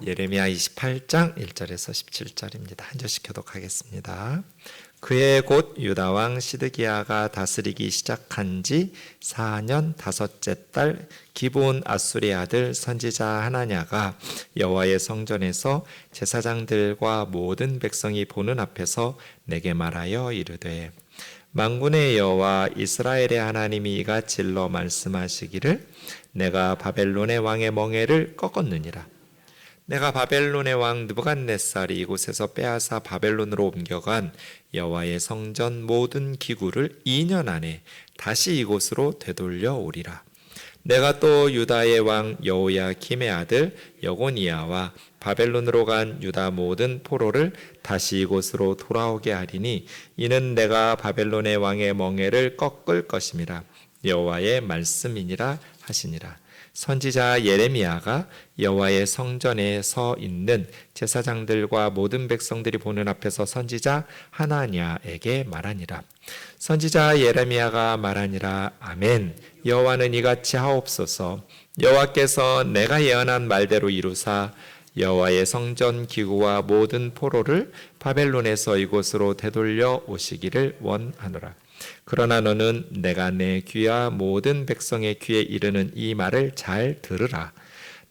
예레미야 28장 1절에서 17절입니다. 한 절씩 교독하겠습니다. 그해 곧 유다 왕 시드기야가 다스리기 시작한 지 4년 다섯째 달 기브온 아수리 아들 선지자 하나냐가 여호와의 성전에서 제사장들과 모든 백성이 보는 앞에서 내게 말하여 이르되 만군의 여호와 이스라엘의 하나님이 이같일러 말씀하시기를 내가 바벨론의 왕의 멍에를 꺾었느니라. 내가 바벨론의 왕 느부갓네살이 이곳에서 빼앗아 바벨론으로 옮겨간 여호와의 성전 모든 기구를 2년 안에 다시 이곳으로 되돌려 오리라. 내가 또 유다의 왕 여호야김의 아들 여고니야와 바벨론으로 간 유다 모든 포로를 다시 이곳으로 돌아오게 하리니 이는 내가 바벨론의 왕의 멍에를 꺾을 것임이라. 여호와의 말씀이니라 하시니라. 선지자 예레미야가 여호와의 성전에 서 있는 제사장들과 모든 백성들이 보는 앞에서 선지자 하나냐에게 말하니라. 선지자 예레미야가 말하니라. 아멘. 여호와는 이같이 하옵소서. 여호와께서 내가 예언한 말대로 이루사 여호와의 성전 기구와 모든 포로를 바벨론에서 이곳으로 되돌려 오시기를 원하노라. 그러나 너는 내가 내 귀와 모든 백성의 귀에 이르는 이 말을 잘 들으라.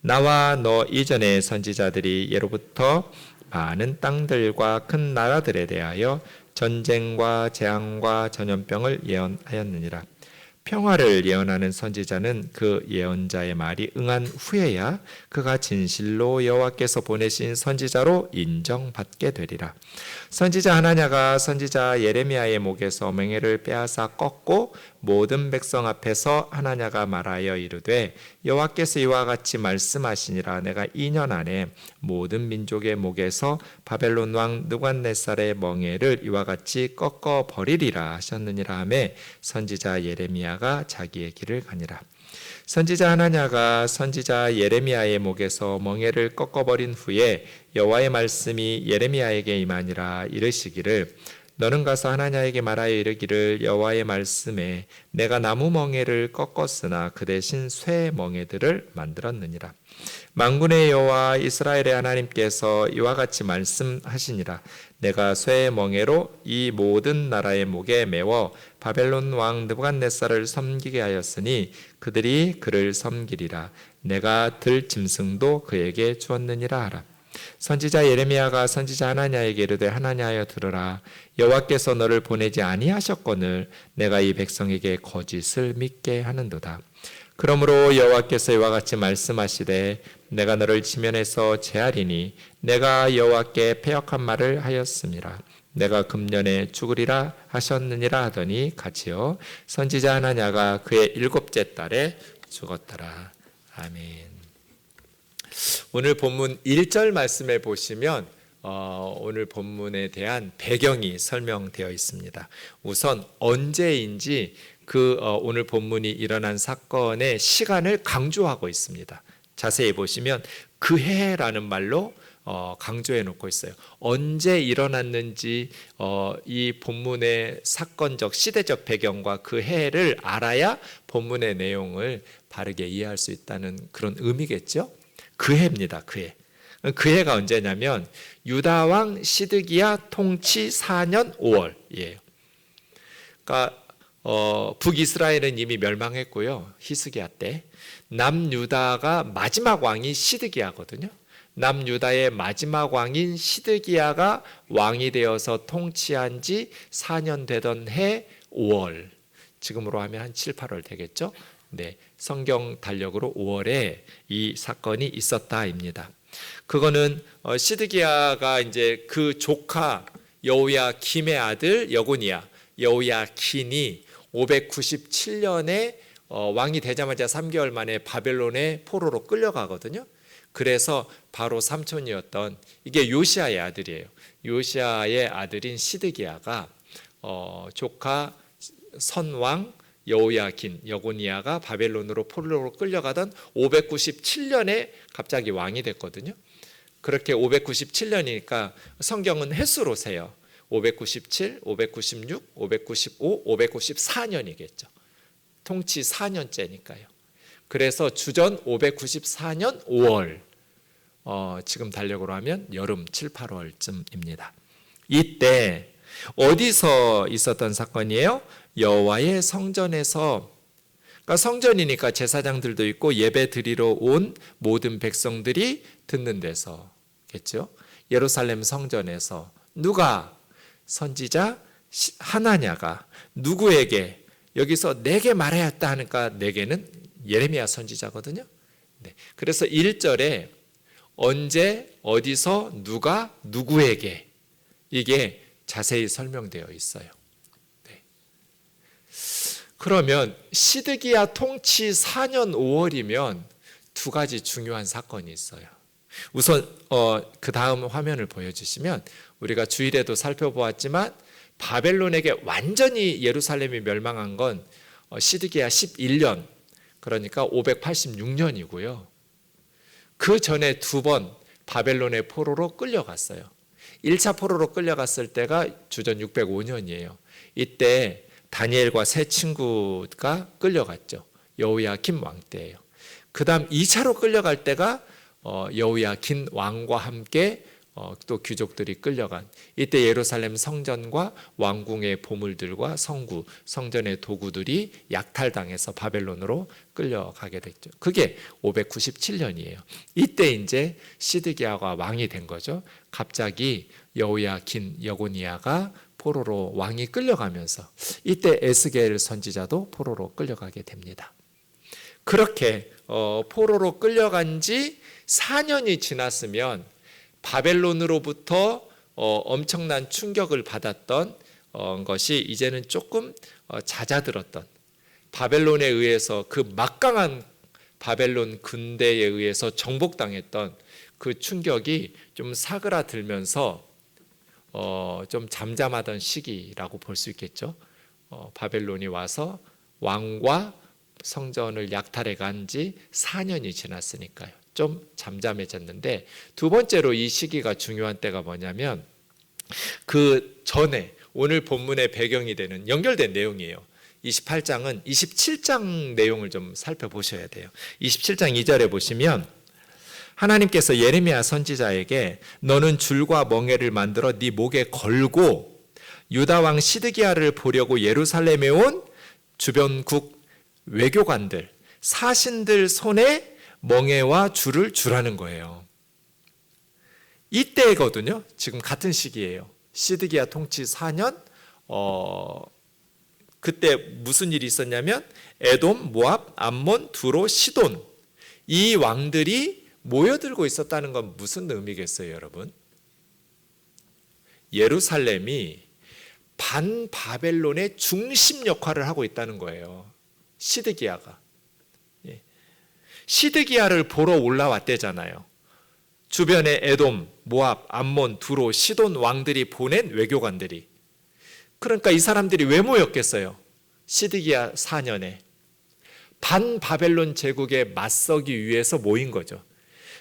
나와 너 이전의 선지자들이 예로부터 많은 땅들과 큰 나라들에 대하여 전쟁과 재앙과 전염병을 예언하였느니라. 평화를 예언하는 선지자는 그 예언자의 말이 응한 후에야 그가 진실로 여호와께서 보내신 선지자로 인정받게 되리라. 선지자 하나냐가 선지자 예레미야의 목에서 멍에를 빼앗아 꺾고 모든 백성 앞에서 하나냐가 말하여 이르되 여호와께서 이와 같이 말씀하시니라. 내가 2년 안에 모든 민족의 목에서 바벨론 왕 느부갓네살의 멍에를 이와 같이 꺾어 버리리라 하셨느니라 하며 선지자 예레미야가 자기의 길을 가니라. 선지자 하나냐가 선지자 예레미야의 목에서 멍에를 꺾어버린 후에 여호와의 말씀이 예레미야에게 임하니라. 이르시기를 너는 가서 하나냐에게 말하여 이르기를 여호와의 말씀에 내가 나무 멍에를 꺾었으나 그 대신 쇠 멍에들을 만들었느니라. 만군의 여호와 이스라엘의 하나님께서 이와 같이 말씀하시니라. 내가 쇠 멍에로 이 모든 나라의 목에 메워 바벨론 왕 느부갓네살을 섬기게 하였으니 그들이 그를 섬기리라. 내가 들 짐승도 그에게 주었느니라 하라. 선지자 예레미야가 선지자 하나냐에게 이르되 하나냐여 들으라. 여호와께서 너를 보내지 아니하셨거늘 내가 이 백성에게 거짓을 믿게 하는도다. 그러므로 여호와께서 이와 같이 말씀하시되 내가 너를 지면에서 제하리니 내가 여호와께 패역한 말을 하였음이라. 내가 금년에 죽으리라 하셨느니라 하더니 같이요 선지자 하나냐가 그의 7째 달에 죽었더라. 아멘. 오늘 본문 1절 말씀에 보시면 오늘 본문에 대한 배경이 설명되어 있습니다. 우선 언제인지 오늘 본문이 일어난 사건의 시간을 강조하고 있습니다. 자세히 보시면 그해라는 말로 강조해 놓고 있어요. 언제 일어났는지 이 본문의 사건적 시대적 배경과 그 해를 알아야 본문의 내용을 바르게 이해할 수 있다는 그런 의미겠죠. 그해입니다. 그해. 그해가 언제냐면 유다 왕 시드기야 통치 4년 5월이에요. 그러니까 북이스라엘은 이미 멸망했고요. 히스기야 때. 남유다가 마지막 왕이 시드기야거든요. 남유다의 마지막 왕인 시드기야가 왕이 되어서 통치한 지 4년 되던 해 5월. 지금으로 하면 한 7, 8월 되겠죠. 네, 성경 달력으로 5월에 이 사건이 있었다입니다. 그거는 시드기야가 이제 그 조카 여호야김의 아들 여호야킨이 597년에 왕이 되자마자 3개월 만에 바벨론의 포로로 끌려가거든요. 그래서 바로 삼촌이었던 이게 요시아의 아들이에요. 요시아의 아들인 시드기야가 조카 선왕 여호야긴 여고니야가 바벨론으로 포로로 끌려가던 597년에 갑자기 왕이 됐거든요. 그렇게 597년이니까 성경은 횟수로 세요. 597, 596, 595, 594년이겠죠. 통치 4년째니까요. 그래서 주전 594년 5월 지금 달력으로 하면 여름 7, 8월쯤입니다. 이때 어디서 있었던 사건이에요? 여호와의 성전에서. 그러니까 성전이니까 제사장들도 있고 예배 드리러 온 모든 백성들이 듣는 데서겠죠. 예루살렘 성전에서 누가? 선지자 하나냐가 누구에게? 여기서 내게 말하였다 하니까 내게는 예레미야 선지자거든요. 네. 그래서 1절에 언제, 어디서, 누가, 누구에게, 이게 자세히 설명되어 있어요. 네. 그러면 시드기야 통치 4년 5월이면 두 가지 중요한 사건이 있어요. 우선 그 다음 화면을 보여주시면 우리가 주일에도 살펴보았지만 바벨론에게 완전히 예루살렘이 멸망한 건 시드기야 11년, 그러니까 586년이고요. 그 전에 두 번 바벨론의 포로로 끌려갔어요. 1차 포로로 끌려갔을 때가 주전 605년이에요. 이때 다니엘과 세 친구가 끌려갔죠. 여호야김 왕 때예요. 그 다음 2차로 끌려갈 때가 여호야긴 왕과 함께 또 귀족들이 끌려간, 이때 예루살렘 성전과 왕궁의 보물들과 성구, 성전의 도구들이 약탈당해서 바벨론으로 끌려가게 됐죠. 그게 597년이에요. 이때 이제 시드기야가 왕이 된 거죠. 갑자기 여호야긴 여고니아가 포로로 왕이 끌려가면서 이때 에스겔 선지자도 포로로 끌려가게 됩니다. 그렇게 포로로 끌려간 지 4년이 지났으면 바벨론으로부터 엄청난 충격을 받았던 것이 이제는 조금 잦아들었던, 바벨론에 의해서 그 막강한 바벨론 군대에 의해서 정복당했던 그 충격이 좀 사그라들면서 좀 잠잠하던 시기라고 볼 수 있겠죠. 바벨론이 와서 왕과 성전을 약탈해 간 지 4년이 지났으니까요. 좀 잠잠해졌는데, 두 번째로 이 시기가 중요한 때가 뭐냐면 그 전에 오늘 본문의 배경이 되는 연결된 내용이에요. 28장은 27장 내용을 좀 살펴보셔야 돼요. 27장 2절에 보시면 하나님께서 예레미야 선지자에게 너는 줄과 멍에를 만들어 네 목에 걸고 유다 왕 시드기야를 보려고 예루살렘에 온 주변국 외교관들, 사신들 손에 멍에와 줄을 주라는 거예요. 이때거든요. 지금 같은 시기예요. 시드기야 통치 4년, 그때 무슨 일이 있었냐면 에돔, 모압, 암몬, 두로, 시돈, 이 왕들이 모여들고 있었다는 건 무슨 의미겠어요, 여러분? 예루살렘이 반바벨론의 중심 역할을 하고 있다는 거예요. 시드기야가. 시드기야를 보러 올라왔대잖아요. 주변에 에돔, 모압, 암몬, 두로, 시돈 왕들이 보낸 외교관들이. 그러니까 이 사람들이 왜 모였겠어요? 시드기야 4년에 반바벨론 제국에 맞서기 위해서 모인 거죠.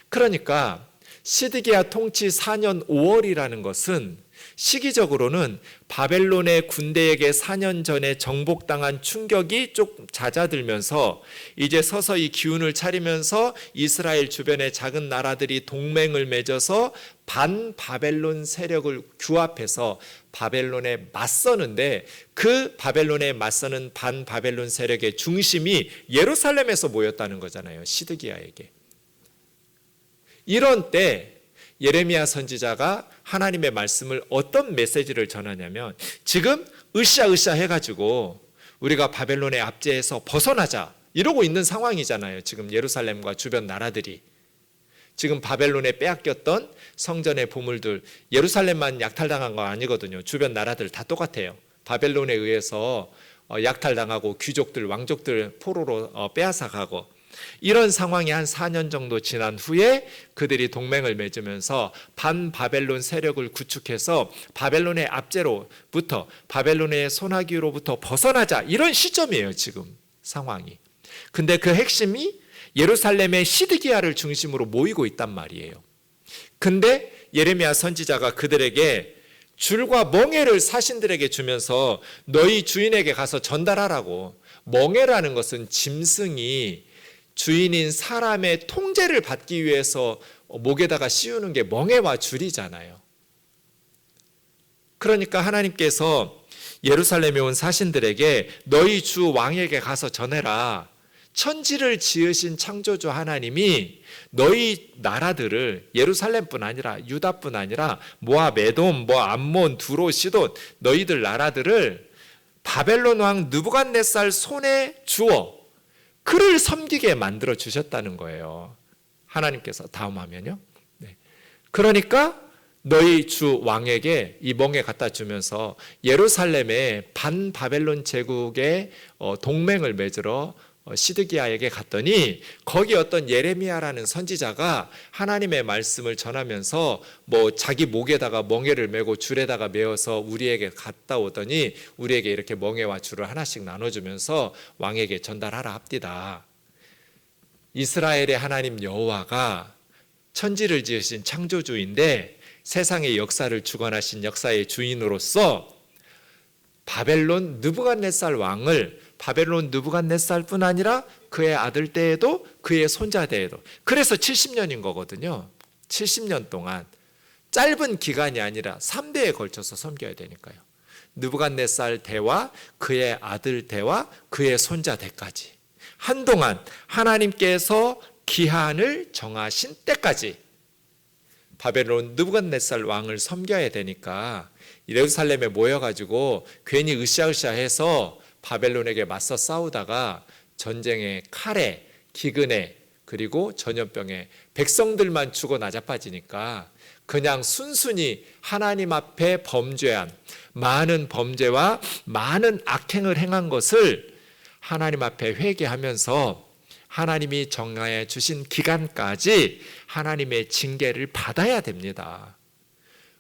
그러니까 시드기야 통치 4년 5월이라는 것은 시기적으로는 바벨론의 군대에게 4년 전에 정복당한 충격이 좀 잦아들면서 이제 서서히 기운을 차리면서 이스라엘 주변의 작은 나라들이 동맹을 맺어서 반바벨론 세력을 규합해서 바벨론에 맞서는데, 그 바벨론에 맞서는 반바벨론 세력의 중심이 예루살렘에서 모였다는 거잖아요. 시드기야에게. 이런 때 예레미야 선지자가 하나님의 말씀을 어떤 메시지를 전하냐면, 지금 으쌰으쌰 해가지고 우리가 바벨론의 압제에서 벗어나자 이러고 있는 상황이잖아요. 지금 예루살렘과 주변 나라들이 지금 바벨론에 빼앗겼던 성전의 보물들, 예루살렘만 약탈당한 거 아니거든요. 주변 나라들 다 똑같아요. 바벨론에 의해서 약탈당하고 귀족들, 왕족들 포로로 빼앗아가고, 이런 상황이 한 4년 정도 지난 후에 그들이 동맹을 맺으면서 반바벨론 세력을 구축해서 바벨론의 압제로부터, 바벨론의 손아귀로부터 벗어나자, 이런 시점이에요. 지금 상황이. 근데 그 핵심이 예루살렘의 시드기야를 중심으로 모이고 있단 말이에요. 근데 예레미야 선지자가 그들에게 줄과 멍에를 사신들에게 주면서 너희 주인에게 가서 전달하라고. 멍에라는 것은 짐승이 주인인 사람의 통제를 받기 위해서 목에다가 씌우는 게 멍에와 줄이잖아요. 그러니까 하나님께서 예루살렘에 온 사신들에게 너희 주 왕에게 가서 전해라. 천지를 지으신 창조주 하나님이 너희 나라들을, 예루살렘뿐 아니라 유다뿐 아니라 모압, 에돔, 암몬, 두로, 시돈, 너희들 나라들을 바벨론 왕 느부갓네살 손에 주어 그를 섬기게 만들어 주셨다는 거예요. 하나님께서 다음 화면요. 네. 그러니까 너희 주 왕에게 이 멍에 갖다 주면서 예루살렘에 반바벨론 제국의 동맹을 맺으러 시드기야에게 갔더니 거기 어떤 예레미야라는 선지자가 하나님의 말씀을 전하면서 자기 목에다가 멍에를 메고 줄에다가 메어서 우리에게 갔다 오더니 우리에게 이렇게 멍에와 줄을 하나씩 나눠주면서 왕에게 전달하라 합디다. 이스라엘의 하나님 여호와가 천지를 지으신 창조주인데 세상의 역사를 주관하신 역사의 주인으로서 바벨론 느부갓네살 왕을 바벨론 느부갓네살뿐 아니라 그의 아들 때에도 그의 손자 때에도, 그래서 70년인 거거든요. 70년 동안 짧은 기간이 아니라 3대에 걸쳐서 섬겨야 되니까요. 느부갓네살 때와 그의 아들 때와 그의 손자 때까지 한동안 하나님께서 기한을 정하신 때까지 바벨론 느부갓네살 왕을 섬겨야 되니까 예루살렘에 모여가지고 괜히 으쌰으쌰해서 바벨론에게 맞서 싸우다가 전쟁의 칼에, 기근에, 그리고 전염병에 백성들만 죽어 나자빠지니까 그냥 순순히 하나님 앞에 범죄한, 많은 범죄와 많은 악행을 행한 것을 하나님 앞에 회개하면서 하나님이 정하여 주신 기간까지 하나님의 징계를 받아야 됩니다.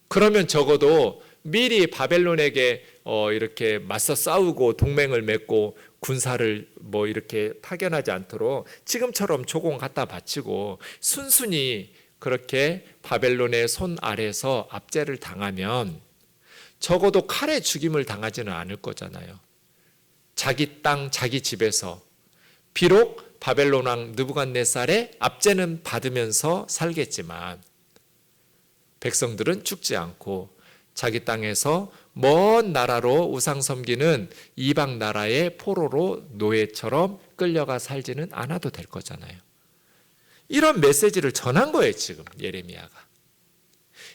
그러면 적어도 미리 바벨론에게 이렇게 맞서 싸우고 동맹을 맺고 군사를 이렇게 파견하지 않도록 지금처럼 조공 갖다 바치고 순순히 그렇게 바벨론의 손 아래서 압제를 당하면 적어도 칼에 죽임을 당하지는 않을 거잖아요. 자기 땅, 자기 집에서 비록 바벨론 왕 느부갓네살의 압제는 받으면서 살겠지만 백성들은 죽지 않고 자기 땅에서 먼 나라로 우상 섬기는 이방 나라의 포로로 노예처럼 끌려가 살지는 않아도 될 거잖아요. 이런 메시지를 전한 거예요, 지금 예레미야가.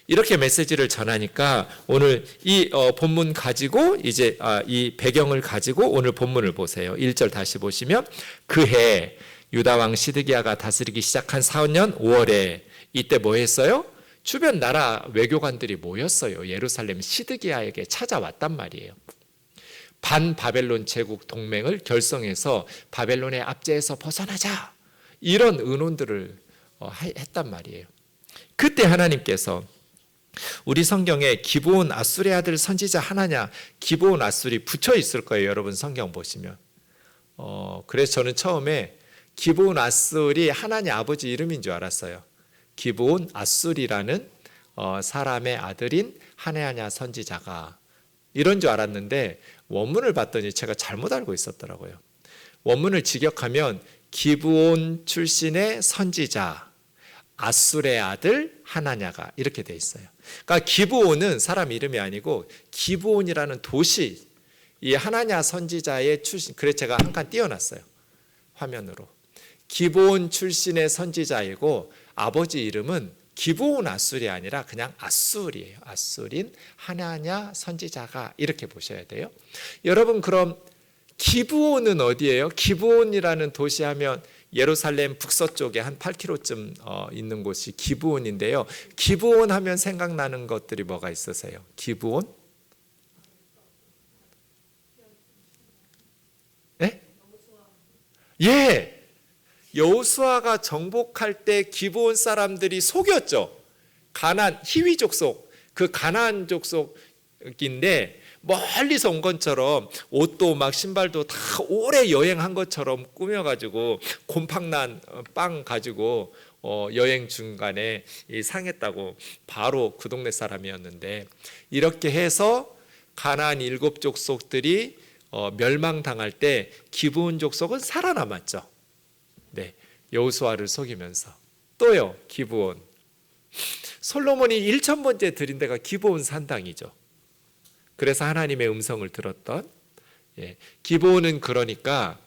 이렇게 메시지를 전하니까 오늘 이 본문 가지고 이제 이 배경을 가지고 오늘 본문을 보세요. 1절 다시 보시면 그해 유다 왕 시드기야가 다스리기 시작한 4년 5월에 이때 뭐 했어요? 주변 나라 외교관들이 모였어요. 예루살렘 시드기야에게 찾아왔단 말이에요. 반바벨론 제국 동맹을 결성해서 바벨론의 압제에서 벗어나자, 이런 의논들을 했단 말이에요. 그때 하나님께서 우리 성경에 기브온 아술의 아들 선지자 하나냐, 기브온 아술이 붙여 있을 거예요. 여러분 성경 보시면. 그래서 저는 처음에 기브온 아술이 하나냐 아버지 이름인 줄 알았어요. 기브온 아술이라는 사람의 아들인 하나냐 선지자가, 이런 줄 알았는데 원문을 봤더니 제가 잘못 알고 있었더라고요. 원문을 직역하면 기브온 출신의 선지자 아술의 아들 하나냐가 이렇게 돼 있어요. 그러니까 기브온은 사람 이름이 아니고 기브온이라는 도시, 이 하나냐 선지자의 출신, 그래서 제가 한 칸 띄워놨어요, 화면으로. 기브온 출신의 선지자이고 아버지 이름은 기브온 아술이 아니라 그냥 아술이에요. 아술인 하나냐 선지자가, 이렇게 보셔야 돼요. 여러분, 그럼 기브온은 어디예요? 기브온이라는 도시 하면 예루살렘 북서쪽에 한 8km쯤 있는 곳이 기브온인데요. 기브온 하면 생각나는 것들이 뭐가 있으세요? 기브온? 네? 예. 여호수아가 정복할 때 기브온 사람들이 속였죠. 가나안 히위 족속, 그 가나안 족속인데 멀리서 온 것처럼 옷도 막 신발도 다 오래 여행한 것처럼 꾸며가지고 곰팡난 빵 가지고 여행 중간에 상했다고, 바로 그 동네 사람이었는데, 이렇게 해서 가나안 7 족속들이 멸망당할 때 기브온 족속은 살아남았죠. 네, 여호수아를 속이면서. 또요, 기브온 솔로몬이 1000번째 드린 데가 기브온 산당이죠. 그래서 하나님의 음성을 들었던, 기브온은 그러니까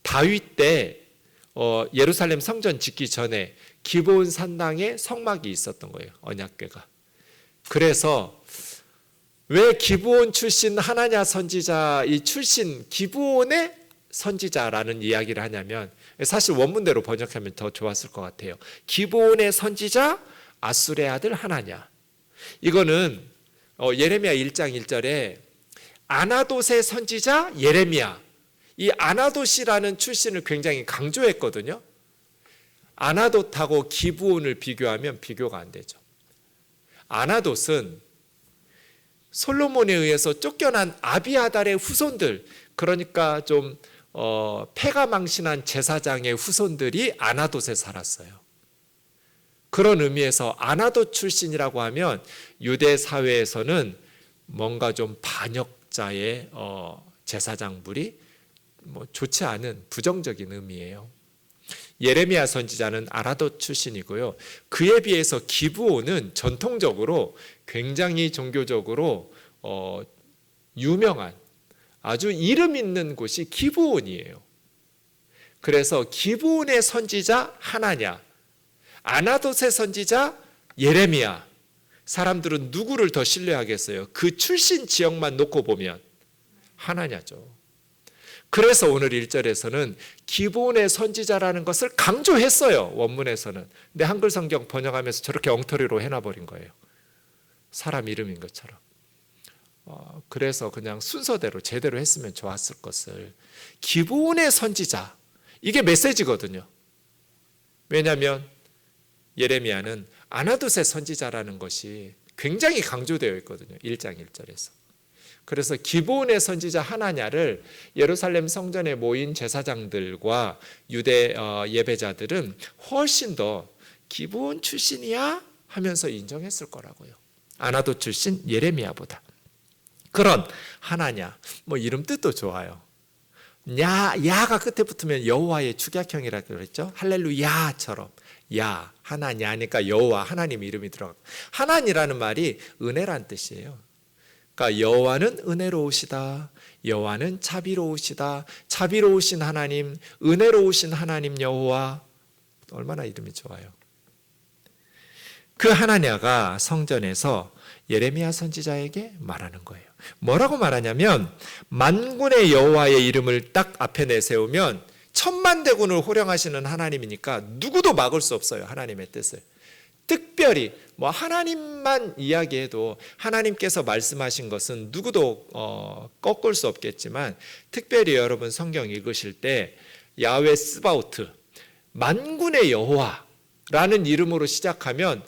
다윗 때 예루살렘 성전 짓기 전에 기브온 산당에 성막이 있었던 거예요. 언약궤가. 그래서 왜 기브온 출신 하나냐 선지자 이 출신 기브온의 선지자라는 이야기를 하냐면, 사실 원문대로 번역하면 더 좋았을 것 같아요. 기브온의 선지자 아술의 아들 하나냐. 이거는 예레미야 1장 1절에 아나돗의 선지자 예레미야, 이 아나돗이라는 출신을 굉장히 강조했거든요. 아나돗하고 기브온을 비교하면 비교가 안 되죠. 아나돗은 솔로몬에 의해서 쫓겨난 아비아달의 후손들, 그러니까 좀 패가 망신한 제사장의 후손들이 아나돗에 살았어요. 그런 의미에서 아나돗 출신이라고 하면 유대 사회에서는 뭔가 좀 반역자의 제사장물이 좋지 않은 부정적인 의미예요. 예레미야 선지자는 아나돗 출신이고요. 그에 비해서 기브온은 전통적으로 굉장히 종교적으로 유명한 아주 이름 있는 곳이 기브온이에요. 그래서 기브온의 선지자 하나냐, 아나돗의 선지자 예레미야, 사람들은 누구를 더 신뢰하겠어요? 그 출신 지역만 놓고 보면 하나냐죠. 그래서 오늘 1절에서는 기브온의 선지자라는 것을 강조했어요. 원문에서는. 근데 한글 성경 번역하면서 저렇게 엉터리로 해놔버린 거예요. 사람 이름인 것처럼. 그래서 그냥 순서대로 제대로 했으면 좋았을 것을. 기브온의 선지자, 이게 메시지거든요. 왜냐하면 예레미야는 아나돗의 선지자라는 것이 굉장히 강조되어 있거든요. 1장 1절에서. 그래서 기브온의 선지자 하나냐를 예루살렘 성전에 모인 제사장들과 유대 예배자들은 훨씬 더 기브온 출신이야 하면서 인정했을 거라고요. 아나돗 출신 예레미야보다. 그런 하나냐, 이름 뜻도 좋아요. 야가 끝에 붙으면 여호와의 축약형이라고 그랬죠. 할렐루야처럼 야, 하나냐니까 여호와 하나님 이름이 들어가고, 하나니라는 말이 은혜란 뜻이에요. 그러니까 여호와는 은혜로우시다, 여호와는 자비로우시다, 자비로우신 하나님, 은혜로우신 하나님 여호와, 얼마나 이름이 좋아요. 그 하나냐가 성전에서 예레미야 선지자에게 말하는 거예요. 뭐라고 말하냐면, 만군의 여호와의 이름을 딱 앞에 내세우면 천만대군을 호령하시는 하나님이니까 누구도 막을 수 없어요. 하나님의 뜻을. 특별히 하나님만 이야기해도 하나님께서 말씀하신 것은 누구도 꺾을 수 없겠지만, 특별히 여러분 성경 읽으실 때 야훼 스바오트, 만군의 여호와라는 이름으로 시작하면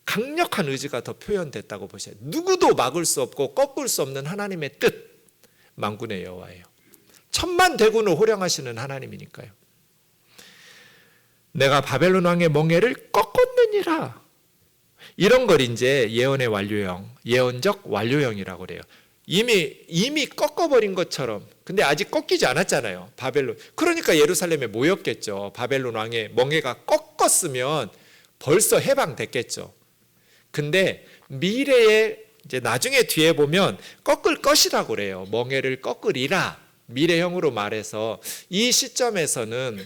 강력한 의지가 더 표현됐다고 보셔요. 누구도 막을 수 없고 꺾을 수 없는 하나님의 뜻, 만군의 여호와예요. 천만대군을 호령하시는 하나님이니까요. 내가 바벨론 왕의 멍에를 꺾었느니라. 이런 걸 이제 예언의 완료형, 예언적 완료형이라고 그래요. 이미 꺾어버린 것처럼. 근데 아직 꺾이지 않았잖아요. 바벨론. 그러니까 예루살렘에 모였겠죠. 바벨론 왕의 멍에가 꺾었으면 벌써 해방됐겠죠. 근데 미래에 이제 나중에 뒤에 보면 꺾을 것이라고 그래요. 멍에를 꺾으리라. 미래형으로 말해서 이 시점에서는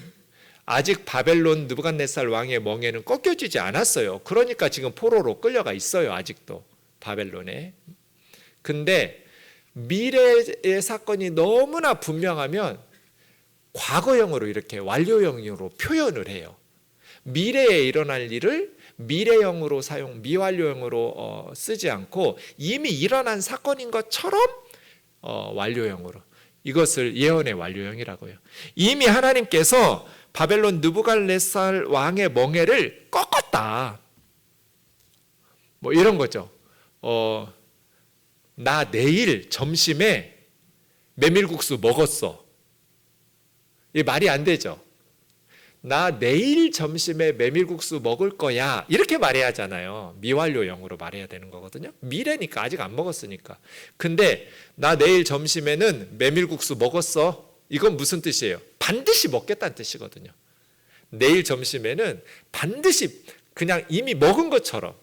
아직 바벨론 느부갓네살 왕의 멍에는 꺾여지지 않았어요. 그러니까 지금 포로로 끌려가 있어요. 아직도 바벨론에. 근데 미래의 사건이 너무나 분명하면 과거형으로 이렇게 완료형으로 표현을 해요. 미래에 일어날 일을 미래형으로 미완료형으로 쓰지 않고 이미 일어난 사건인 것처럼 완료형으로. 이것을 예언의 완료형이라고 해요. 이미 하나님께서 바벨론 느부갓네살 왕의 멍에를 꺾었다. 이런 거죠. 나 내일 점심에 메밀국수 먹었어. 이 말이 안 되죠. 나 내일 점심에 메밀국수 먹을 거야. 이렇게 말해야 하잖아요. 미완료형으로 말해야 되는 거거든요. 미래니까 아직 안 먹었으니까. 근데 나 내일 점심에는 메밀국수 먹었어. 이건 무슨 뜻이에요? 반드시 먹겠다는 뜻이거든요. 내일 점심에는 반드시 그냥 이미 먹은 것처럼,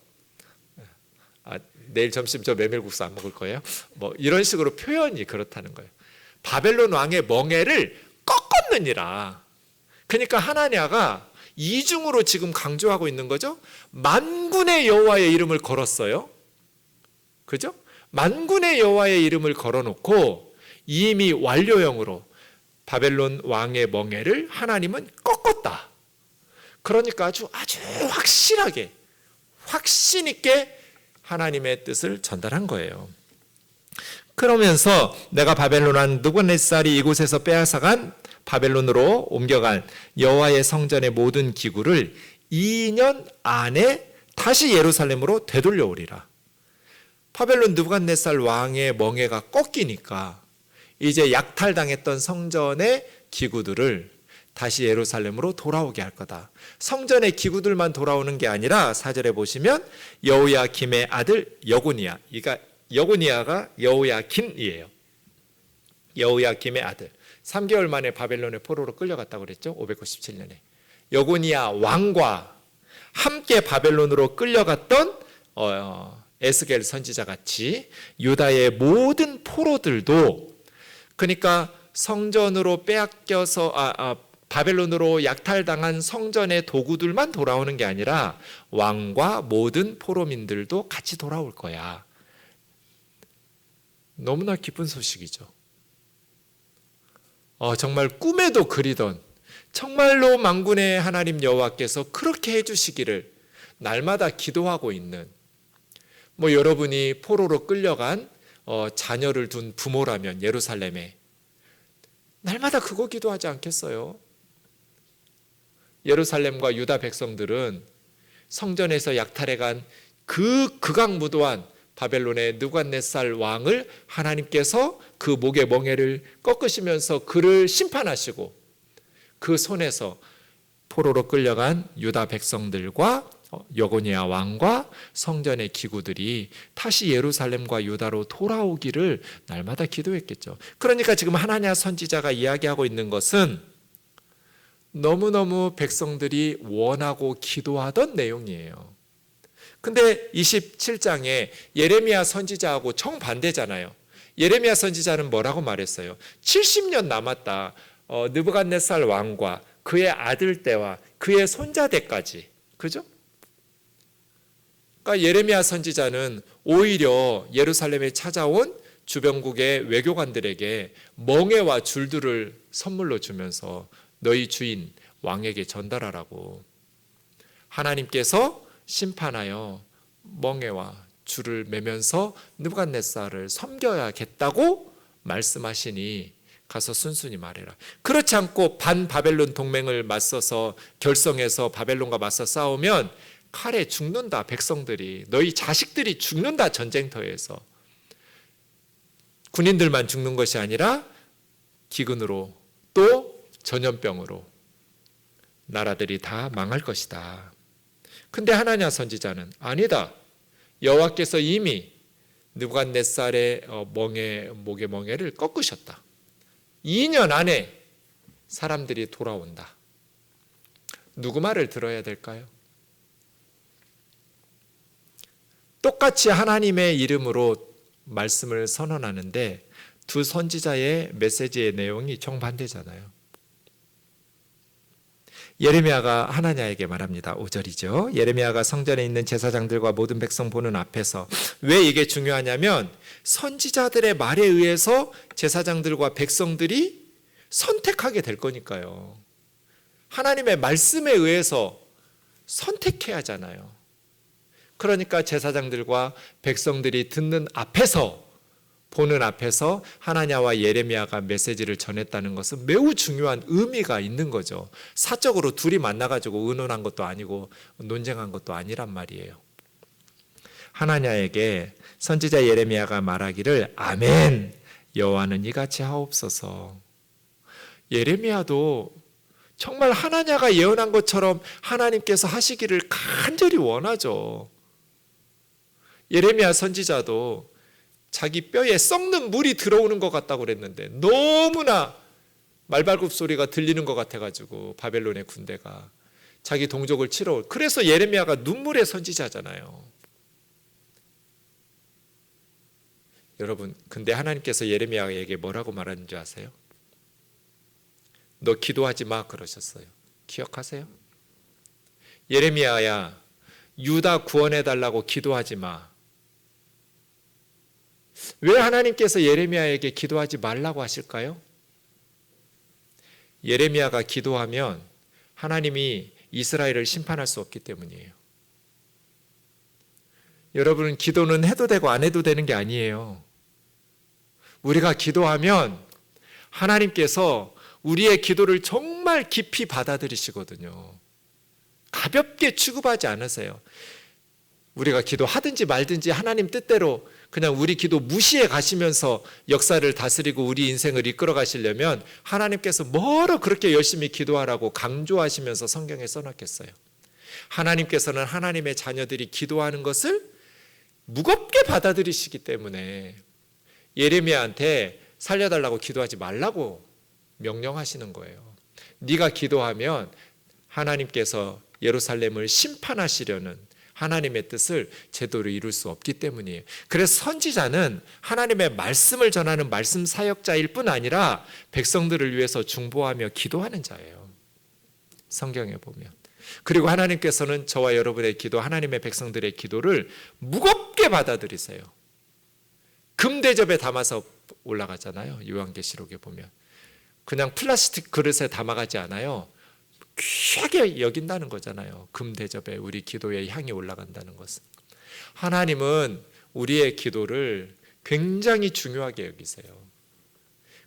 내일 점심 저 메밀국수 안 먹을 거예요? 뭐 이런 식으로 표현이 그렇다는 거예요. 바벨론 왕의 멍에를 꺾었느니라. 그러니까 하나냐가 이중으로 지금 강조하고 있는 거죠. 만군의 여호와의 이름을 걸었어요. 그죠? 만군의 여호와의 이름을 걸어놓고 이미 완료형으로 바벨론 왕의 멍에를 하나님은 꺾었다. 그러니까 아주 확실하게, 확신 있게 하나님의 뜻을 전달한 거예요. 그러면서 내가 바벨론 왕 느부갓네살이 이곳에서 빼앗아간 바벨론으로 옮겨간 여호와의 성전의 모든 기구를 2년 안에 다시 예루살렘으로 되돌려 오리라. 바벨론 느부갓네살 왕의 멍에가 꺾이니까 이제 약탈당했던 성전의 기구들을 다시 예루살렘으로 돌아오게 할 거다. 성전의 기구들만 돌아오는 게 아니라 4절에 보시면 여호야김의 아들 여고니야, 그러니까 여고니야가 여호야김이에요. 여호야김의 아들. 3개월 만에 바벨론의 포로로 끌려갔다고 그랬죠. 597년에. 여고니야 왕과 함께 바벨론으로 끌려갔던 에스겔 선지자 같이 유다의 모든 포로들도, 그러니까 성전으로 빼앗겨서 바벨론으로 약탈당한 성전의 도구들만 돌아오는 게 아니라 왕과 모든 포로민들도 같이 돌아올 거야. 너무나 기쁜 소식이죠. 정말 꿈에도 그리던, 정말로 만군의 하나님 여호와께서 그렇게 해주시기를 날마다 기도하고 있는, 여러분이 포로로 끌려간 자녀를 둔 부모라면 예루살렘에 날마다 그거 기도하지 않겠어요? 예루살렘과 유다 백성들은 성전에서 약탈해간 그 극악무도한 바벨론의 느부갓네살 왕을 하나님께서 그 목의 멍에를 꺾으시면서 그를 심판하시고 그 손에서 포로로 끌려간 유다 백성들과 여고니야 왕과 성전의 기구들이 다시 예루살렘과 유다로 돌아오기를 날마다 기도했겠죠. 그러니까 지금 하나냐 선지자가 이야기하고 있는 것은 너무너무 백성들이 원하고 기도하던 내용이에요. 근데 27장에 예레미야 선지자하고 정반대잖아요. 예레미야 선지자는 뭐라고 말했어요? 70년 남았다. 느부갓네살 왕과 그의 아들 때와 그의 손자 때까지. 그죠? 그러니까 예레미야 선지자는 오히려 예루살렘에 찾아온 주변국의 외교관들에게 멍에와 줄들을 선물로 주면서 너희 주인 왕에게 전달하라고, 하나님께서 심판하여 멍에와 줄을 매면서 느부갓네살을 섬겨야겠다고 말씀하시니 가서 순순히 말해라. 그렇지 않고 반바벨론 동맹을 맞서서 결성해서 바벨론과 맞서 싸우면 칼에 죽는다. 백성들이, 너희 자식들이 죽는다. 전쟁터에서 군인들만 죽는 것이 아니라 기근으로 또 전염병으로 나라들이 다 망할 것이다. 근데 하나냐 선지자는 아니다. 여호와께서 이미 느부갓네살의 목의 멍에를 꺾으셨다. 2년 안에 사람들이 돌아온다. 누구 말을 들어야 될까요? 똑같이 하나님의 이름으로 말씀을 선언하는데 두 선지자의 메시지의 내용이 정반대잖아요. 예레미야가 하나냐에게 말합니다. 5절이죠. 예레미야가 성전에 있는 제사장들과 모든 백성 보는 앞에서, 왜 이게 중요하냐면 선지자들의 말에 의해서 제사장들과 백성들이 선택하게 될 거니까요. 하나님의 말씀에 의해서 선택해야 하잖아요. 그러니까 제사장들과 백성들이 듣는 앞에서, 보는 앞에서 하나냐와 예레미야가 메시지를 전했다는 것은 매우 중요한 의미가 있는 거죠. 사적으로 둘이 만나가지고 의논한 것도 아니고 논쟁한 것도 아니란 말이에요. 하나냐에게 선지자 예레미야가 말하기를 아멘, 여호와는 이같이 하옵소서. 예레미야도 정말 하나냐가 예언한 것처럼 하나님께서 하시기를 간절히 원하죠. 예레미야 선지자도 자기 뼈에 썩는 물이 들어오는 것 같다고 그랬는데 너무나 말발굽 소리가 들리는 것 같아가지고 바벨론의 군대가 자기 동족을 치러. 그래서 예레미야가 눈물의 선지자잖아요. 여러분, 근데 하나님께서 예레미야에게 뭐라고 말하는지 아세요? 너 기도하지 마 그러셨어요. 기억하세요? 예레미야야, 유다 구원해달라고 기도하지 마. 왜 하나님께서 예레미야에게 기도하지 말라고 하실까요? 예레미야가 기도하면 하나님이 이스라엘을 심판할 수 없기 때문이에요. 여러분, 기도는 해도 되고 안 해도 되는 게 아니에요. 우리가 기도하면 하나님께서 우리의 기도를 정말 깊이 받아들이시거든요. 가볍게 취급하지 않으세요. 우리가 기도하든지 말든지 하나님 뜻대로 그냥 우리 기도 무시해 가시면서 역사를 다스리고 우리 인생을 이끌어 가시려면 하나님께서 뭐로 그렇게 열심히 기도하라고 강조하시면서 성경에 써놨겠어요. 하나님께서는 하나님의 자녀들이 기도하는 것을 무겁게 받아들이시기 때문에 예레미야한테 살려달라고 기도하지 말라고 명령하시는 거예요. 네가 기도하면 하나님께서 예루살렘을 심판하시려는 하나님의 뜻을 제대로 이룰 수 없기 때문이에요. 그래서 선지자는 하나님의 말씀을 전하는 말씀 사역자일 뿐 아니라 백성들을 위해서 중보하며 기도하는 자예요. 성경에 보면. 그리고 하나님께서는 저와 여러분의 기도, 하나님의 백성들의 기도를 무겁게 받아들이세요. 금대접에 담아서 올라가잖아요. 요한계시록에 보면. 그냥 플라스틱 그릇에 담아가지 않아요. 귀하게 여긴다는 거잖아요. 금대접에 우리 기도의 향이 올라간다는 것은. 하나님은 우리의 기도를 굉장히 중요하게 여기세요.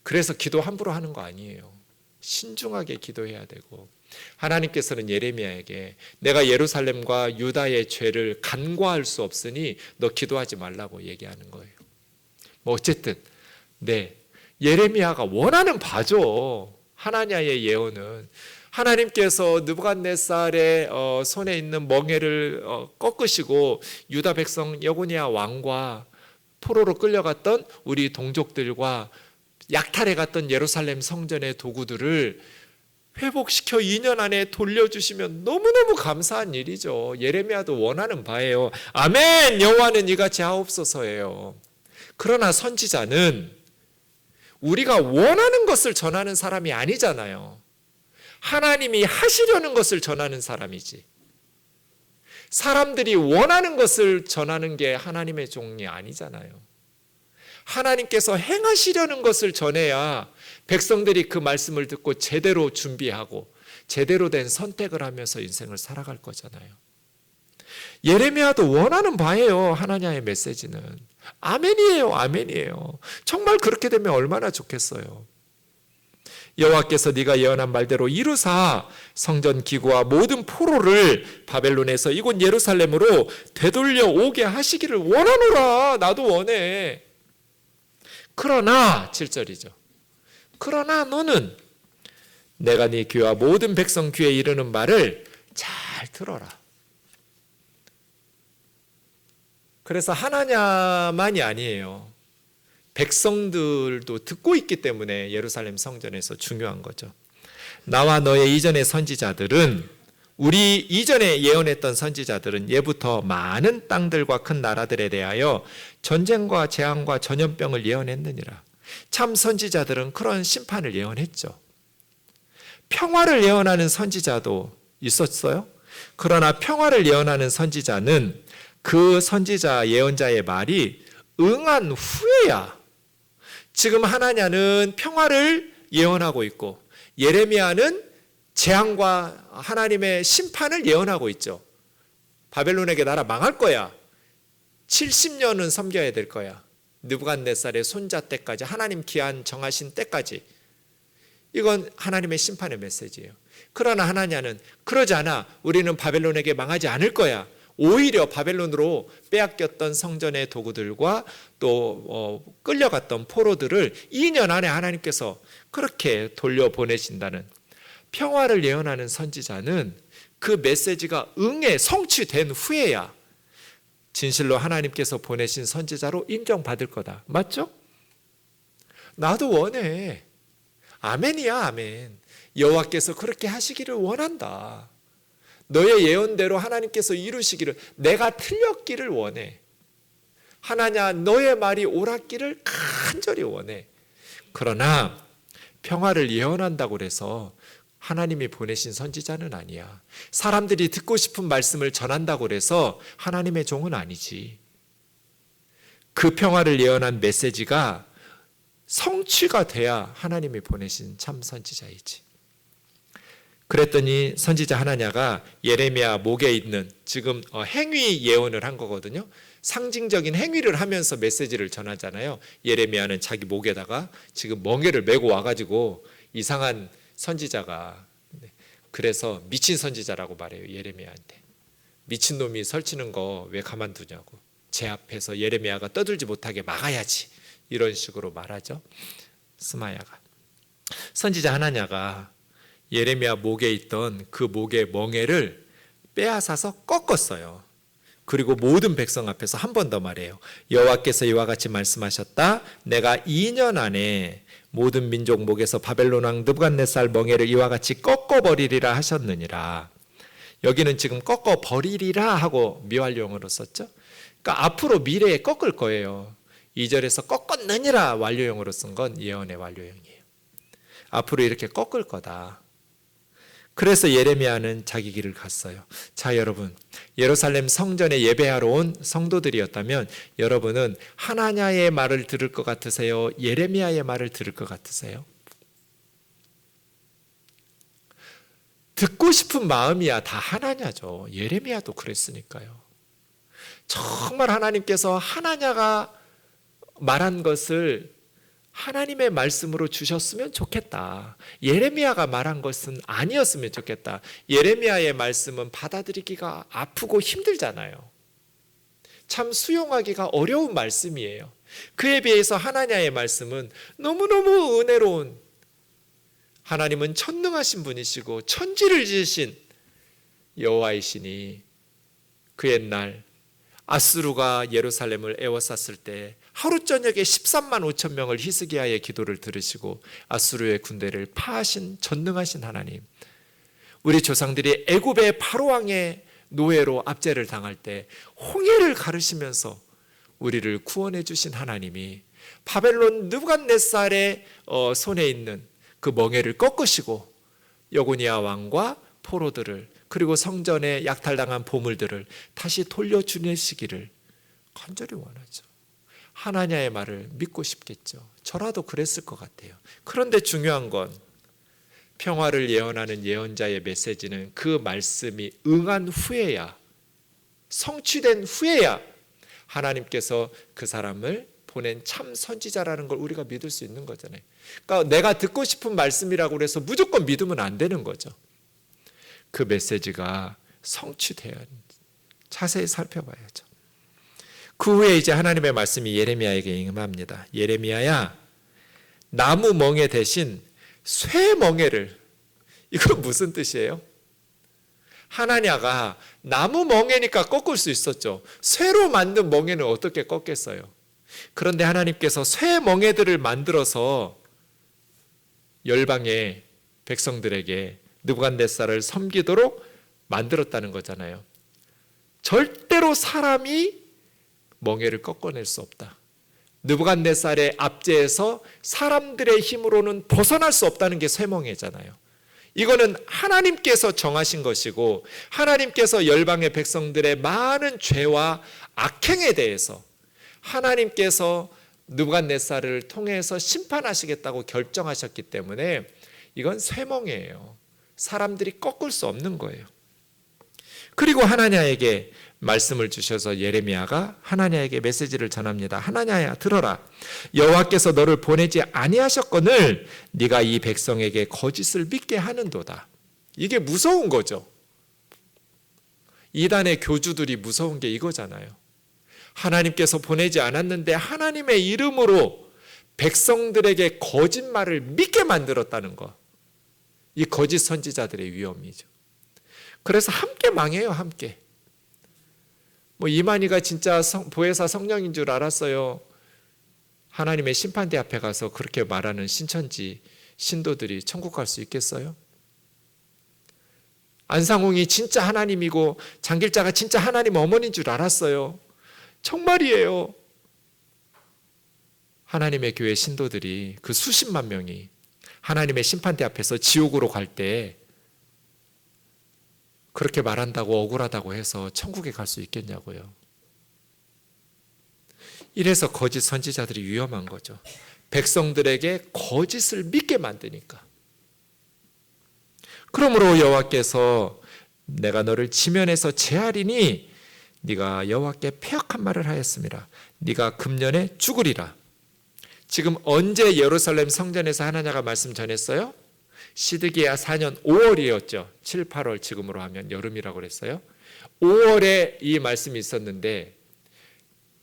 그래서 기도 함부로 하는 거 아니에요. 신중하게 기도해야 되고, 하나님께서는 예레미야에게 내가 예루살렘과 유다의 죄를 간과할 수 없으니 너 기도하지 말라고 얘기하는 거예요. 뭐 어쨌든 예레미야가 원하는 바죠. 하나냐의 예언은 하나님께서 느부갓네살의 손에 있는 멍에를 꺾으시고 유다 백성 여고니아 왕과 포로로 끌려갔던 우리 동족들과 약탈해 갔던 예루살렘 성전의 도구들을 회복시켜 2년 안에 돌려주시면 너무너무 감사한 일이죠. 예레미야도 원하는 바예요. 아멘. 여호와는 이같이 하옵소서예요. 그러나 선지자는 우리가 원하는 것을 전하는 사람이 아니잖아요. 하나님이 하시려는 것을 전하는 사람이지. 사람들이 원하는 것을 전하는 게 하나님의 종이 아니잖아요. 하나님께서 행하시려는 것을 전해야 백성들이 그 말씀을 듣고 제대로 준비하고 제대로 된 선택을 하면서 인생을 살아갈 거잖아요. 예레미야도 원하는 바예요. 하나님의 메시지는. 아멘이에요. 아멘이에요. 정말 그렇게 되면 얼마나 좋겠어요. 여호와께서 네가 예언한 말대로 이루사 성전 기구와 모든 포로를 바벨론에서 이곳 예루살렘으로 되돌려 오게 하시기를 원하노라. 나도 원해. 그러나 7절이죠. 그러나 너는 내가 네 귀와 모든 백성 귀에 이르는 말을 잘 들어라. 그래서 하나냐만이 아니에요. 백성들도 듣고 있기 때문에 예루살렘 성전에서 중요한 거죠. 나와 너의 이전의 선지자들은, 우리 이전에 예언했던 선지자들은 예부터 많은 땅들과 큰 나라들에 대하여 전쟁과 재앙과 전염병을 예언했느니라. 참 선지자들은 그런 심판을 예언했죠. 평화를 예언하는 선지자도 있었어요. 그러나 평화를 예언하는 선지자는 그 선지자 예언자의 말이 응한 후에야. 지금 하나냐는 평화를 예언하고 있고 예레미야는 재앙과 하나님의 심판을 예언하고 있죠. 바벨론에게 나라 망할 거야. 70년은 섬겨야 될 거야. 느부갓네살의 손자 때까지, 하나님 기한 정하신 때까지. 이건 하나님의 심판의 메시지예요. 그러나 하나냐는 그러지 않아. 우리는 바벨론에게 망하지 않을 거야. 오히려 바벨론으로 빼앗겼던 성전의 도구들과 또 끌려갔던 포로들을 2년 안에 하나님께서 그렇게 돌려보내신다는 평화를 예언하는 선지자는 그 메시지가 성취된 후에야 진실로 하나님께서 보내신 선지자로 인정받을 거다. 맞죠? 나도 원해. 아멘이야, 아멘. 여호와께서 그렇게 하시기를 원한다. 너의 예언대로 하나님께서 이루시기를, 내가 틀렸기를 원해. 하나냐, 너의 말이 옳았기를 간절히 원해. 그러나 평화를 예언한다고 해서 하나님이 보내신 선지자는 아니야. 사람들이 듣고 싶은 말씀을 전한다고 해서 하나님의 종은 아니지. 그 평화를 예언한 메시지가 성취가 돼야 하나님이 보내신 참 선지자이지. 그랬더니 선지자 하나냐가 예레미야 목에 있는, 지금 행위 예언을 한 거거든요. 상징적인 행위를 하면서 메시지를 전하잖아요. 예레미야는 자기 목에다가 지금 멍에를 메고 와가지고 이상한 선지자가, 그래서 미친 선지자라고 말해요. 예레미야한테. 미친놈이 설치는 거 왜 가만두냐고, 제 앞에서 예레미야가 떠들지 못하게 막아야지, 이런 식으로 말하죠. 스마야가. 선지자 하나냐가 예레미야 목에 있던 그 목의 멍에를 빼앗아서 꺾었어요. 그리고 모든 백성 앞에서 한 번 더 말해요. 여호와께서 이와 같이 말씀하셨다. 내가 2년 안에 모든 민족 목에서 바벨론 왕 느부갓네살 멍에를 이와 같이 꺾어버리리라 하셨느니라. 여기는 지금 꺾어버리리라 하고 미완료형으로 썼죠. 그러니까 앞으로 미래에 꺾을 거예요. 2절에서 꺾었느니라 완료형으로 쓴 건 예언의 완료형이에요. 앞으로 이렇게 꺾을 거다. 그래서 예레미야는 자기 길을 갔어요. 자, 여러분, 예루살렘 성전에 예배하러 온 성도들이었다면 여러분은 하나냐의 말을 들을 것 같으세요? 예레미야의 말을 들을 것 같으세요? 듣고 싶은 마음이야 다 하나냐죠. 예레미야도 그랬으니까요. 정말 하나님께서 하나냐가 말한 것을 하나님의 말씀으로 주셨으면 좋겠다. 예레미야가 말한 것은 아니었으면 좋겠다. 예레미야의 말씀은 받아들이기가 아프고 힘들잖아요. 참 수용하기가 어려운 말씀이에요. 그에 비해서 하나냐의 말씀은 너무너무 은혜로운, 하나님은 천능하신 분이시고 천지를 지으신 여호와이시니 그 옛날 아수르가 예루살렘을 에워쌌을 때 하루 저녁에 13만 5천 명을 히스기야의 기도를 들으시고 아수르의 군대를 파하신 전능하신 하나님, 우리 조상들이 애굽의 바로 왕의 노예로 압제를 당할 때 홍해를 가르시면서 우리를 구원해 주신 하나님이 바벨론 느부갓네살의 손에 있는 그 멍에를 꺾으시고 여고니아 왕과 포로들을, 그리고 성전에 약탈당한 보물들을 다시 돌려주시기를 간절히 원하죠. 하나냐의 말을 믿고 싶겠죠. 저라도 그랬을 것 같아요. 그런데 중요한 건 평화를 예언하는 예언자의 메시지는 그 말씀이 응한 후에야, 성취된 후에야 하나님께서 그 사람을 보낸 참 선지자라는 걸 우리가 믿을 수 있는 거잖아요. 그러니까 내가 듣고 싶은 말씀이라고 해서 무조건 믿으면 안 되는 거죠. 그 메시지가 성취돼야 자세히 살펴봐야죠. 그 후에 이제 하나님의 말씀이 예레미야에게 임합니다. 예레미야야, 나무 멍에 대신 쇠 멍에를, 이건 무슨 뜻이에요? 하나냐가 나무 멍에니까 꺾을 수 있었죠. 쇠로 만든 멍에는 어떻게 꺾겠어요? 그런데 하나님께서 쇠 멍에들을 만들어서 열방의 백성들에게 느부갓네살을 섬기도록 만들었다는 거잖아요. 절대로 사람이 멍에를 꺾어낼 수 없다. 느부갓네살의 압제에서 사람들의 힘으로는 벗어날 수 없다는 게 쇠멍에잖아요. 이거는 하나님께서 정하신 것이고 하나님께서 열방의 백성들의 많은 죄와 악행에 대해서 하나님께서 느부갓네살을 통해서 심판하시겠다고 결정하셨기 때문에 이건 쇠멍에예요. 사람들이 꺾을 수 없는 거예요. 그리고 하나냐에게 말씀을 주셔서 예레미야가 하나냐에게 메시지를 전합니다. 하나냐야, 들어라. 여호와께서 너를 보내지 아니하셨거늘 네가 이 백성에게 거짓을 믿게 하는도다. 이게 무서운 거죠. 이단의 교주들이 무서운 게 이거잖아요. 하나님께서 보내지 않았는데 하나님의 이름으로 백성들에게 거짓말을 믿게 만들었다는 거. 이 거짓 선지자들의 위험이죠. 그래서 함께 망해요. 함께. 이만희가 진짜 보혜사 성령인 줄 알았어요. 하나님의 심판대 앞에 가서 그렇게 말하는 신천지 신도들이 천국 갈 수 있겠어요? 안상홍이 진짜 하나님이고 장길자가 진짜 하나님 어머니인 줄 알았어요. 정말이에요. 하나님의 교회 신도들이 그 수십만 명이 하나님의 심판대 앞에서 지옥으로 갈 때 그렇게 말한다고 억울하다고 해서 천국에 갈 수 있겠냐고요. 이래서 거짓 선지자들이 위험한 거죠. 백성들에게 거짓을 믿게 만드니까. 그러므로 여호와께서 내가 너를 지면에서 제하리니 네가 여호와께 패역한 말을 하였습니다. 네가 금년에 죽으리라. 지금 언제 예루살렘 성전에서 하나냐가 말씀 전했어요? 시드기야 4년 5월이었죠. 7, 8월 지금으로 하면 여름이라고 그랬어요. 5월에 이 말씀이 있었는데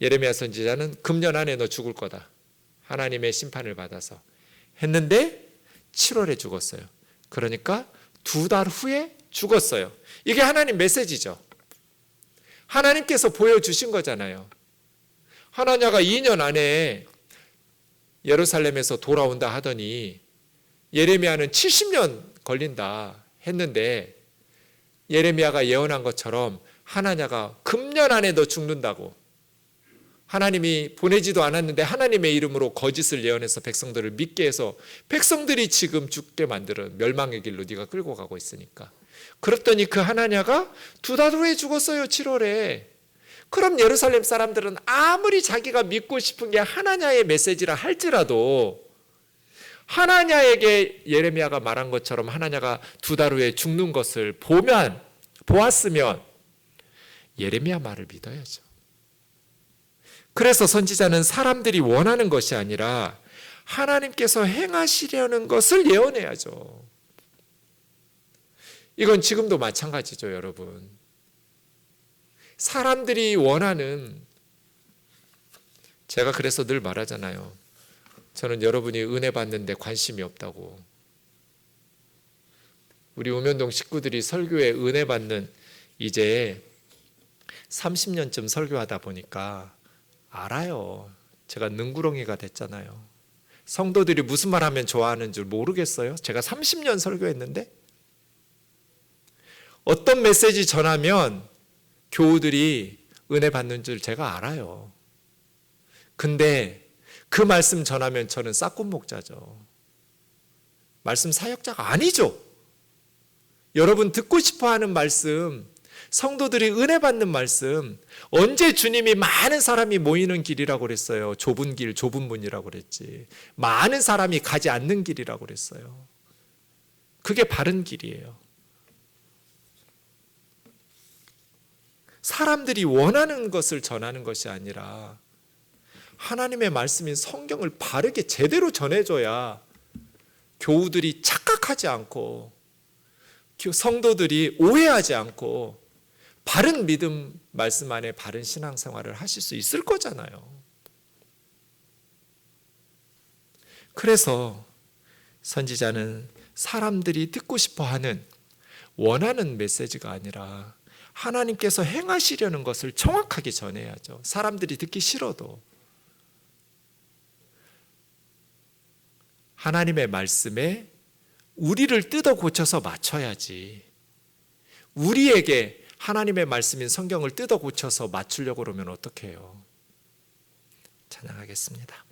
예레미야 선지자는 금년 안에 너 죽을 거다. 하나님의 심판을 받아서 했는데 7월에 죽었어요. 그러니까 2달 후에 죽었어요. 이게 하나님 메시지죠. 하나님께서 보여주신 거잖아요. 하나냐가 2년 안에 예루살렘에서 돌아온다 하더니 예레미야는 70년 걸린다 했는데 예레미야가 예언한 것처럼 하나냐가 금년 안에 너 죽는다고 하나님이 보내지도 않았는데 하나님의 이름으로 거짓을 예언해서 백성들을 믿게 해서 백성들이 지금 죽게 만드는 멸망의 길로 네가 끌고 가고 있으니까. 그랬더니 그 하나냐가 2달 후에 죽었어요. 7월에. 그럼 예루살렘 사람들은 아무리 자기가 믿고 싶은 게 하나냐의 메시지라 할지라도 하나냐에게 예레미야가 말한 것처럼 하나냐가 2달 후에 죽는 것을 보았으면 예레미야 말을 믿어야죠. 그래서 선지자는 사람들이 원하는 것이 아니라 하나님께서 행하시려는 것을 예언해야죠. 이건 지금도 마찬가지죠, 여러분. 사람들이 원하는, 제가 그래서 늘 말하잖아요. 저는 여러분이 은혜 받는데 관심이 없다고. 우리 우면동 식구들이 설교에 은혜 받는 이제 30년쯤 설교하다 보니까 알아요. 제가 능구렁이가 됐잖아요. 성도들이 무슨 말 하면 좋아하는 줄 모르겠어요. 제가 30년 설교했는데 어떤 메시지 전하면 교우들이 은혜 받는 줄 제가 알아요. 근데 그 말씀 전하면 저는 싹군 목자죠. 말씀 사역자가 아니죠. 여러분 듣고 싶어하는 말씀, 성도들이 은혜 받는 말씀, 언제 주님이 많은 사람이 모이는 길이라고 그랬어요. 좁은 길, 좁은 문이라고 그랬지. 많은 사람이 가지 않는 길이라고 그랬어요. 그게 바른 길이에요. 사람들이 원하는 것을 전하는 것이 아니라 하나님의 말씀인 성경을 바르게 제대로 전해줘야 교우들이 착각하지 않고 성도들이 오해하지 않고 바른 믿음 말씀 안에 바른 신앙생활을 하실 수 있을 거잖아요. 그래서 선지자는 사람들이 듣고 싶어하는 원하는 메시지가 아니라 하나님께서 행하시려는 것을 정확하게 전해야죠. 사람들이 듣기 싫어도 하나님의 말씀에 우리를 뜯어 고쳐서 맞춰야지. 우리에게 하나님의 말씀인 성경을 뜯어 고쳐서 맞추려고 그러면 어떡해요? 찬양하겠습니다.